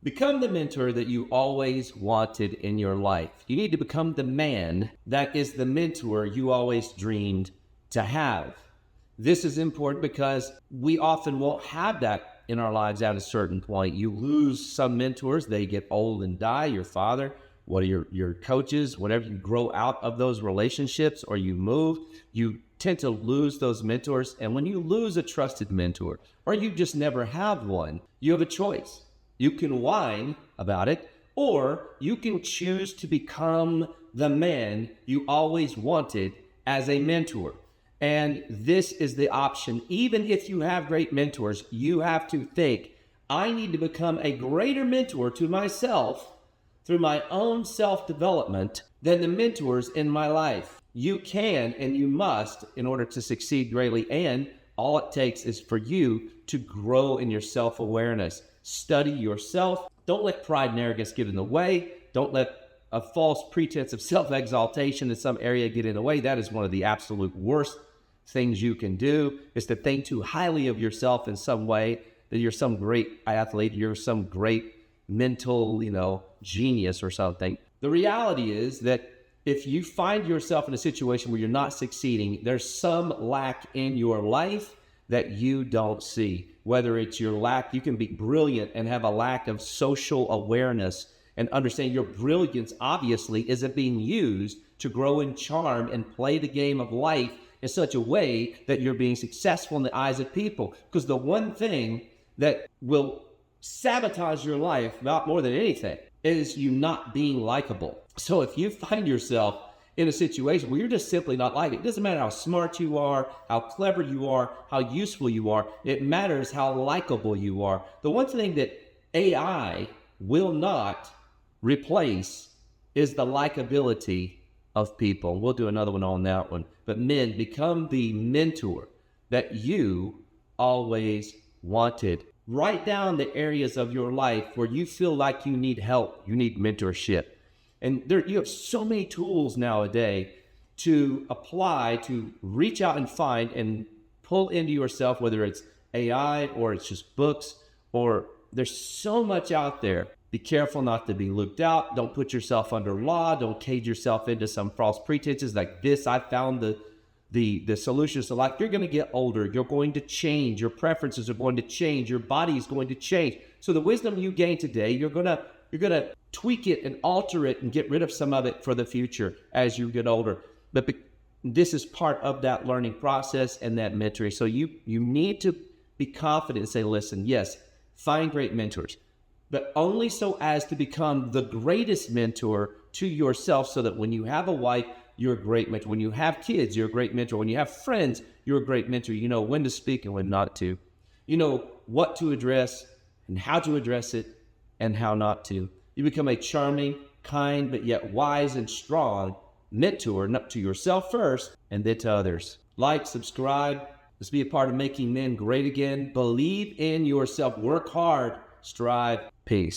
Become the mentor that you always wanted in your life. You need to become the man that is the mentor you always dreamed to have. This is important because we often won't have that in our lives at a certain point. You lose some mentors, they get old and die. Your father, what are your coaches, whatever, you grow out of those relationships or you move, you tend to lose those mentors. And when you lose a trusted mentor or you just never have one, you have a choice. You can whine about it, or you can choose to become the man you always wanted as a mentor. And this is the option. Even if you have great mentors, you have to think, I need to become a greater mentor to myself through my own self-development than the mentors in my life. You can and you must in order to succeed greatly. And all it takes is for you to grow in your self-awareness. Study yourself. Don't let pride and arrogance get in the way. Don't let a false pretense of self-exaltation in some area get in the way. That is one of the absolute worst things you can do, is to think too highly of yourself in some way, that you're some great athlete, you're some great mental, genius or something. The reality is that if you find yourself in a situation where you're not succeeding, there's some lack in your life that you don't see. Whether it's your lack, you can be brilliant and have a lack of social awareness and understand your brilliance obviously isn't being used to grow in charm and play the game of life in such a way that you're being successful in the eyes of people. Because the one thing that will sabotage your life about more than anything is you not being likable. So if you find yourself in a situation where you're just simply not liked, it doesn't matter how smart you are, how clever you are, how useful you are, it matters how likable you are. The one thing that AI will not replace is the likability of people. We'll do another one on that one. But men, become the mentor that you always wanted. Write down the areas of your life where you feel like you need help, you need mentorship. And you have so many tools nowadays to apply, to reach out and find and pull into yourself, whether it's AI or it's just books, or there's so much out there. Be careful not to be looped out. Don't put yourself under law. Don't cage yourself into some false pretenses like this. I found the solutions to life. You're going to get older. You're going to change. Your preferences are going to change. Your body is going to change. So the wisdom you gain today, you're going to tweak it and alter it and get rid of some of it for the future as you get older. But this is part of that learning process and that mentoring. So you need to be confident and say, listen, yes, find great mentors, but only so as to become the greatest mentor to yourself, so that when you have a wife, you're a great mentor. When you have kids, you're a great mentor. When you have friends, you're a great mentor. You know when to speak and when not to. You know what to address and how to address it and how not to. You become a charming, kind, but yet wise and strong mentor, not to yourself first and then to others. Like, subscribe. Let's be a part of making men great again. Believe in yourself. Work hard. Strive. Peace.